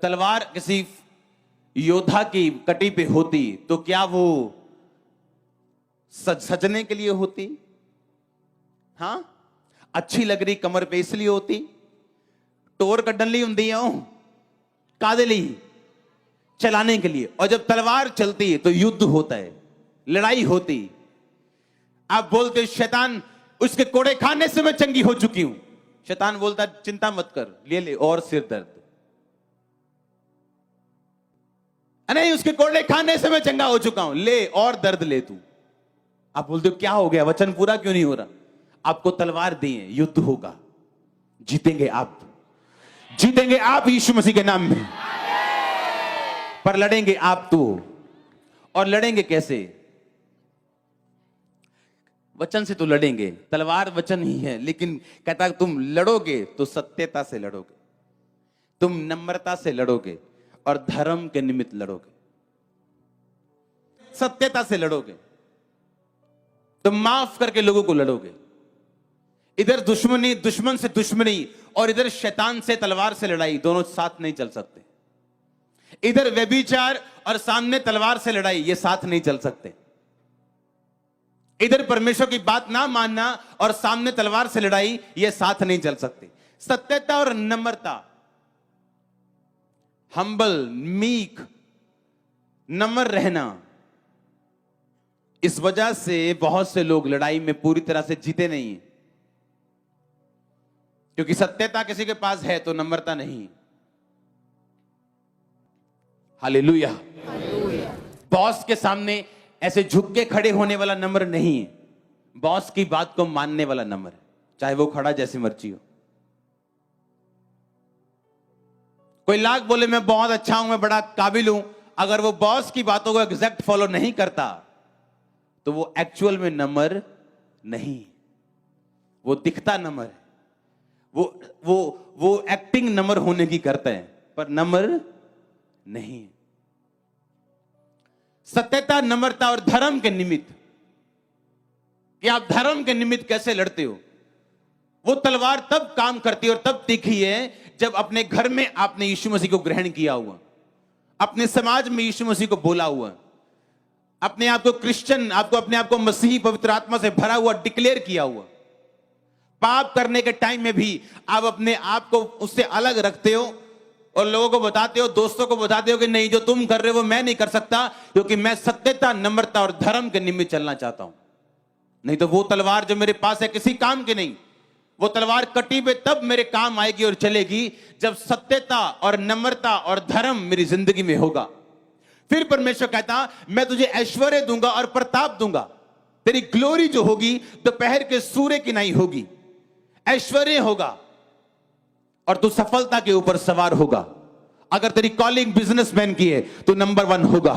तलवार किसी योद्धा की कटी पे होती तो क्या वो सजने के लिए होती? हाँ, अच्छी लग रही कमर पे इसलिए होती? टोर कड्डन ली हुंदी है कादे ली? चलाने के लिए। और जब तलवार चलती है तो युद्ध होता है, लड़ाई होती। आप बोलते शैतान उसके कोड़े खाने से मैं चंगी हो चुकी हूं। शैतान बोलता चिंता मत कर, ले ले और सिर दर्द। नहीं, उसके कोड़े खाने से मैं चंगा हो चुका हूं, ले और दर्द ले तू। आप बोलते हो क्या हो गया, वचन पूरा क्यों नहीं हो रहा? आपको तलवार दी है, युद्ध होगा, जीतेंगे आप, जीतेंगे आप यीशु मसीह के नाम में। पर लड़ेंगे आप तो, और लड़ेंगे कैसे? वचन से तो लड़ेंगे, तलवार वचन ही है, लेकिन कहता तुम लड़ोगे तो सत्यता से लड़ोगे, तुम नम्रता से लड़ोगे और धर्म के निमित्त लड़ोगे, सत्यता से लड़ोगे, तुम माफ करके लोगों को लड़ोगे। इधर दुश्मनी, दुश्मन से दुश्मनी, और इधर शैतान से तलवार से लड़ाई, दोनों साथ नहीं चल सकते। इधर व्यभिचार और सामने तलवार से लड़ाई, ये साथ नहीं चल सकते। इधर परमेश्वर की बात ना मानना और सामने तलवार से लड़ाई, ये साथ नहीं चल सकते। सत्यता और नम्रता, हम्बल, मीक, नम्र रहना, इस वजह से बहुत से लोग लड़ाई में पूरी तरह से जीते नहीं हैं। क्योंकि सत्यता किसी के पास है तो नम्रता नहीं। हालेलुया। बॉस के सामने ऐसे झुक के खड़े होने वाला नम्र नहीं है, बॉस की बात को मानने वाला नम्र है, चाहे वो खड़ा जैसी मर्जी हो। कोई लाख बोले मैं बहुत अच्छा हूं, मैं बड़ा काबिल हूं, अगर वो बॉस की बातों को एग्जैक्ट फॉलो नहीं करता तो वो एक्चुअल में नम्र नहीं, वो दिखता नम्र है, वो एक्टिंग नम्र होने की करता है, पर नम्र नहीं। सत्यता, नम्रता और धर्म के निमित्त, कि आप धर्म के निमित्त कैसे लड़ते हो, वो तलवार तब काम करती है और तब तीखी है जब अपने घर में आपने यीशु मसीह को ग्रहण किया हुआ, अपने समाज में यीशु मसीह को बोला हुआ, अपने आप को क्रिश्चियन, आपको अपने आप को मसीही पवित्र आत्मा से भरा हुआ डिक्लेयर किया हुआ। पाप करने के टाइम में भी आप अपने आप को उससे अलग रखते हो और लोगों को बताते हो, दोस्तों को बताते हो कि नहीं, जो तुम कर रहे हो वो मैं नहीं कर सकता, क्योंकि मैं सत्यता, नम्रता और धर्म के निमित्त चलना चाहता हूं। नहीं तो वो तलवार जो मेरे पास है किसी काम की नहीं, वो तलवार कटी पे तब मेरे काम आएगी और चलेगी जब सत्यता और नम्रता और धर्म मेरी जिंदगी में होगा। फिर परमेश्वर कहता मैं तुझे ऐश्वर्य दूंगा और प्रताप दूंगा, तेरी ग्लोरी जो होगी दोपहर के सूर्य की नहीं होगी, ऐश्वर्य होगा और तू सफलता के ऊपर सवार होगा। अगर तेरी कॉलिंग बिजनेसमैन की है तो नंबर 1 होगा,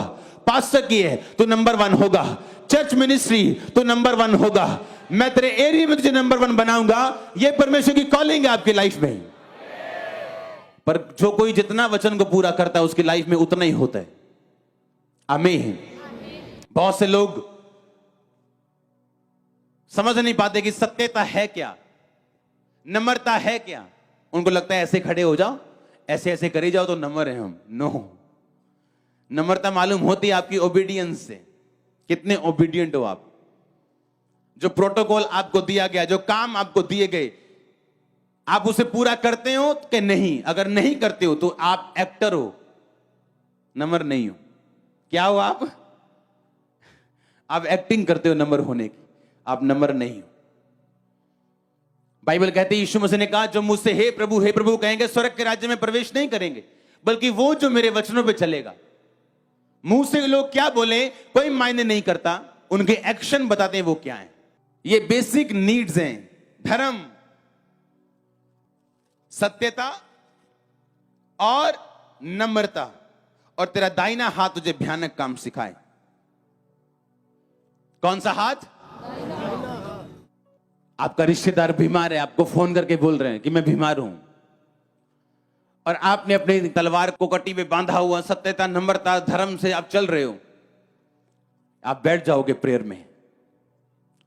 पास्टर की है तो नंबर 1 होगा, चर्च मिनिस्ट्री तो नंबर 1 होगा। मैं तेरे एरिया में तुझे नंबर 1 बनाऊंगा, यह परमेश्वर की कॉलिंग है आपकी लाइफ में। पर जो कोई जितना वचन को पूरा करता है उसकी लाइफ में उतना ही होता है। आमीन। बहुत से लोग समझ नहीं पाते कि सत्यता है क्या, नम्रता है क्या। उनको लगता है ऐसे खड़े हो जाओ, ऐसे ऐसे करे जाओ तो नम्र हैं हम। नो, नम्रता मालूम होती है आपकी ओबीडियंस से, कितने ओबीडियंट हो आप। जो प्रोटोकॉल आपको दिया गया, जो काम आपको दिए गए, आप उसे पूरा करते हो कि नहीं। अगर नहीं करते हो तो आप एक्टर हो, नम्र नहीं हो। क्या हो आप एक्टिंग करते हो नम्र होने की, आप नम्र नहीं हो। बाइबल कहती है, यीशु मसीह ने कहा जो मुझसे हे प्रभु कहेंगे स्वर्ग के राज्य में प्रवेश नहीं करेंगे, बल्कि वो जो मेरे वचनों पे चलेगा। मुंह से लोग क्या बोले कोई मायने नहीं करता, उनके एक्शन बताते हैं वो क्या है। ये बेसिक नीड्स हैं, धर्म, सत्यता और नम्रता। और तेरा दाहिना हाथ तुझे भयानक काम सिखाए। कौन सा हाथ? आपका रिश्तेदार बीमार है, आपको फोन करके बोल रहे हैं कि मैं बीमार हूं, और आपने अपनी तलवार को कटी में बांधा हुआ, सत्यता, नम्रता, धर्म से आप चल रहे हो। आप बैठ जाओगे प्रेयर में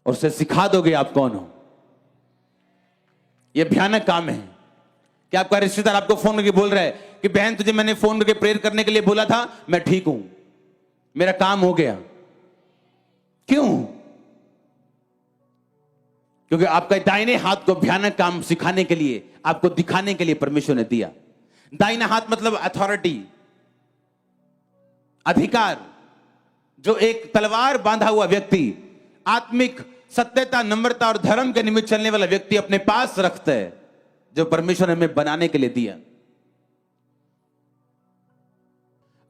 और उसे सिखा दोगे आप कौन हो। यह भयानक काम है। कि आपका रिश्तेदार आपको फोन करके बोल रहा है कि बहन तुझे मैंने फोन करके प्रेयर करने के लिए बोला था, मैं ठीक हूं, मेरा काम हो गया। क्यों? क्योंकि आपका दाहिने हाथ को भयानक काम सिखाने के लिए, आपको दिखाने के लिए परमेश्वर ने दिया। दाहिना हाथ मतलब अथॉरिटी, अधिकार। जो एक तलवार बांधा हुआ व्यक्ति आत्मिक सत्यता, नम्रता और धर्म के निमित्त चलने वाला व्यक्ति अपने पास रखता है, जो परमेश्वर ने हमें बनाने के लिए दिया।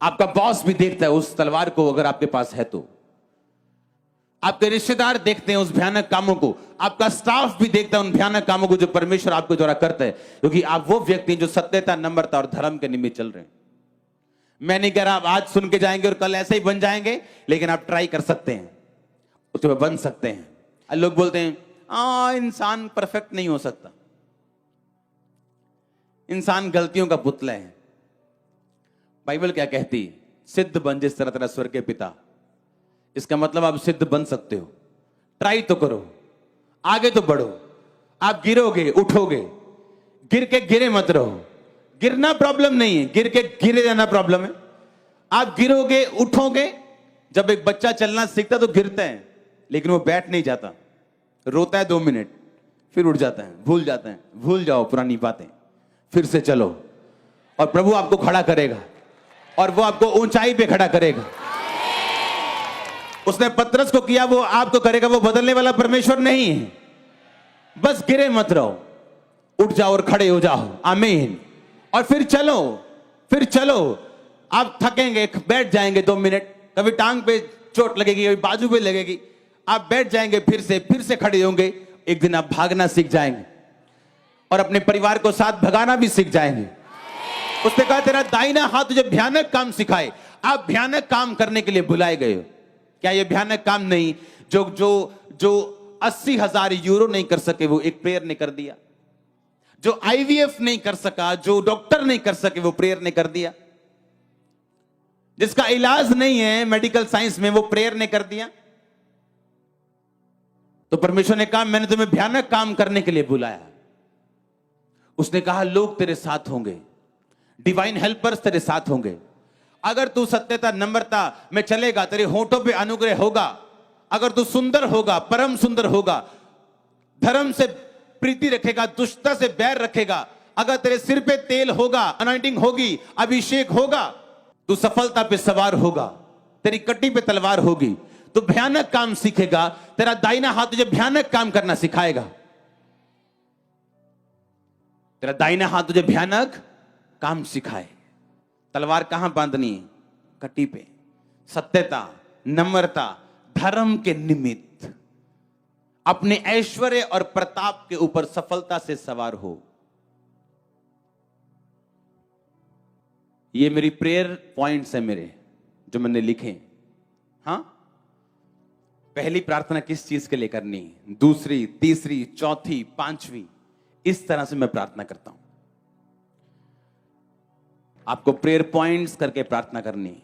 आपका बॉस भी देखता है उस तलवार को, अगर आपके पास है तो। आपके रिश्तेदार देखते हैं उस भयानक कामों को, आपका स्टाफ भी देखता है उन भयानक कामों को जो परमेश्वर आपके द्वारा करता है, क्योंकि आप वो व्यक्ति जो सत्यता, नम्रता और धर्म के निमित्त चल रहे हैं। मैं नहीं कह रहा आप आज सुन के जाएंगे और कल ऐसे ही बन जाएंगे, लेकिन आप ट्राई कर सकते हैं, उसमें बन सकते हैं। लोग बोलते हैं इंसान परफेक्ट नहीं हो सकता, इंसान गलतियों का पुतला है। बाइबल क्या कहती? सिद्ध बन जिस तरह तेरा स्वर्ग के पिता। इसका मतलब आप सिद्ध बन सकते हो, ट्राई तो करो, आगे तो बढ़ो। आप गिरोगे, उठोगे, गिर के गिरे मत रहो। गिरना प्रॉब्लम नहीं है, गिर के गिरे जाना प्रॉब्लम है। आप गिरोगे, उठोगे। जब एक बच्चा चलना सीखता तो गिरता है, लेकिन वो बैठ नहीं जाता, रोता है 2 मिनट, फिर उठ जाता है, भूल जाता है। भूल जाओ पुरानी बातें, फिर से चलो, और प्रभु आपको खड़ा करेगा, और वो आपको ऊंचाई पे खड़ा करेगा। उसने पतरस को किया, वो आपको करेगा। वो बदलने वाला परमेश्वर नहीं है। बस गिरे मत रहो, उठ जाओ और खड़े हो जाओ। आमीन। और फिर चलो, फिर चलो। आप थकेंगे, बैठ जाएंगे 2 मिनट, कभी टांग पे चोट लगेगी, कभी बाजू पे लगेगी, आप बैठ जाएंगे, फिर से खड़े होंगे। एक दिन आप भागना सीख जाएंगे और अपने परिवार को साथ भगाना भी सीख जाएंगे। उसने कहा तेरा दाहिना हाथ तुझे भयानक काम सिखाए। आप भयानक काम करने के लिए बुलाए गए हो। क्या ये भयानक काम नहीं? जो 80,000 यूरो नहीं कर सके, वो एक प्रेयर ने कर दिया। जो आईवीएफ नहीं कर सका, जो डॉक्टर नहीं कर सके, वो प्रेयर ने कर दिया। जिसका इलाज नहीं है मेडिकल साइंस में, वो प्रेयर ने कर दिया। तो परमेश्वर ने कहा मैंने तुम्हें भयानक काम करने के लिए बुलाया। उसने कहा लोग तेरे साथ होंगे, डिवाइन हेल्पर्स तेरे साथ होंगे। अगर तू सत्यता, नम्रता में चलेगा, तेरे होठों पे अनुग्रह होगा। अगर तू सुंदर होगा, परम सुंदर होगा, धर्म से प्रीति रखेगा, दुष्टता से बैर रखेगा, अगर तेरे सिर पे तेल होगा, अनॉइंटिंग होगी, अभिषेक होगा, तू सफलता पे सवार होगा, तेरी कटी पे तलवार होगी, तो भयानक काम सीखेगा। तेरा दाहिना हाथ तुझे भयानक काम करना सिखाएगा। तेरा दाहिना हाथ तुझे भयानक काम सिखाए। तलवार कहां बांधनी है? कटी पे। सत्यता, नम्रता, धर्म के निमित्त अपने ऐश्वर्य और प्रताप के ऊपर सफलता से सवार हो। ये मेरी प्रेयर पॉइंट्स है मेरे, जो मैंने लिखे। हां, पहली प्रार्थना किस चीज के लिए करनी, दूसरी, तीसरी, चौथी, पांचवी, इस तरह से मैं प्रार्थना करता हूं। आपको प्रेयर पॉइंट्स करके प्रार्थना करनी है।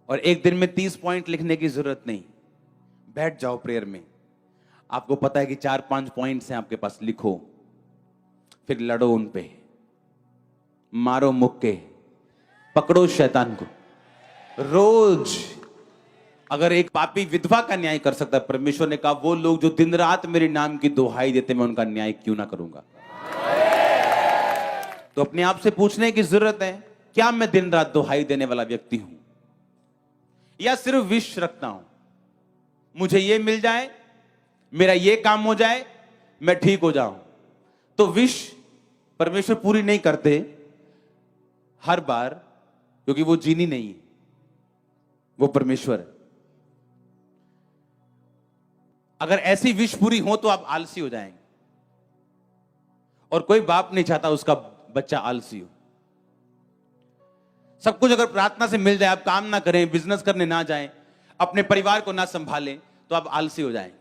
और एक दिन में 30 पॉइंट लिखने की जरूरत नहीं। बैठ जाओ प्रेयर में। आपको पता है कि 4-5 पॉइंट्स हैं आपके पास, लिखो, फिर लड़ो उन पे, मारो मुक्के, पकड़ो शैतान को। रोज अगर एक पापी विधवा का न्याय कर सकता है, परमेश्वर ने कहा वो लोग जो दिन रात मेरे नाम की दुहाई देते, मैं उनका न्याय क्यों ना करूंगा। तो अपने आप से पूछने की जरूरत है, क्या मैं दिन रात दुहाई देने वाला व्यक्ति हूं, या सिर्फ विश रखता हूं, मुझे ये मिल जाए, मेरा ये काम हो जाए, मैं ठीक हो जाऊं। तो विश परमेश्वर पूरी नहीं करते हर बार, क्योंकि वो जीनी नहीं है, वो परमेश्वर है। अगर ऐसी विश पूरी हो तो आप आलसी हो जाएंगे, और कोई बाप नहीं चाहता उसका बच्चा आलसी हो। सब कुछ अगर प्रार्थना से मिल जाए, आप काम ना करें, बिजनेस करने ना जाएं, अपने परिवार को ना संभालें, तो आप आलसी हो जाएंगे,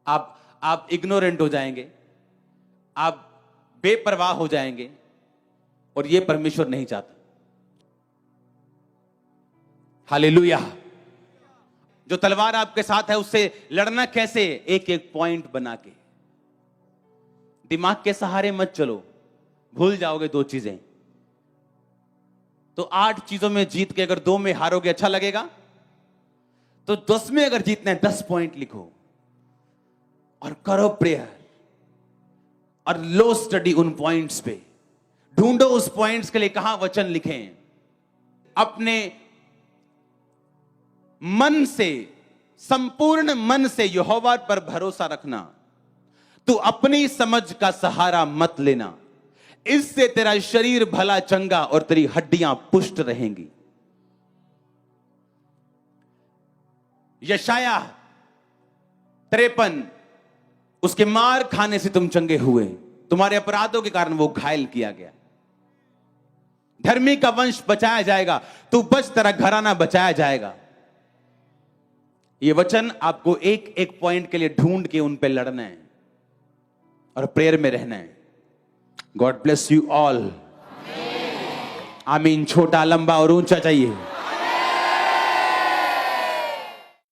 आप इग्नोरेंट हो जाएंगे, आप बेपरवाह हो जाएंगे, और यह परमेश्वर नहीं चाहता। हालेलुया। जो तलवार आपके साथ है उससे लड़ना कैसे? एक एक पॉइंट बना के, दिमाग के सहारे मत चलो, भूल जाओगे 2 चीजें। तो 8 चीजों में जीत के अगर 2 में हारोगे अच्छा लगेगा? तो 10 में अगर जीतना है 10 पॉइंट लिखो और करो प्रेयर और लो स्टडी उन पॉइंट्स पे, ढूंढो उस पॉइंट्स के लिए कहां वचन लिखें। अपने मन से, संपूर्ण मन से यहोवा पर भरोसा रखना। तू अपनी समझ का सहारा मत लेना, इससे तेरा शरीर भला चंगा और तेरी हड्डियां पुष्ट रहेंगी। यशाया 53, उसके मार खाने से तुम चंगे हुए, तुम्हारे अपराधों के कारण वो घायल किया गया। धर्मी का वंश बचाया जाएगा, तू बच, तेरा घराना बचाया जाएगा। ये वचन आपको एक एक पॉइंट के लिए ढूंढ के उन पे लड़ना है और प्रेयर में रहना है। God bless you all. आमीन। छोटा, लंबा और ऊंचा चाहिए।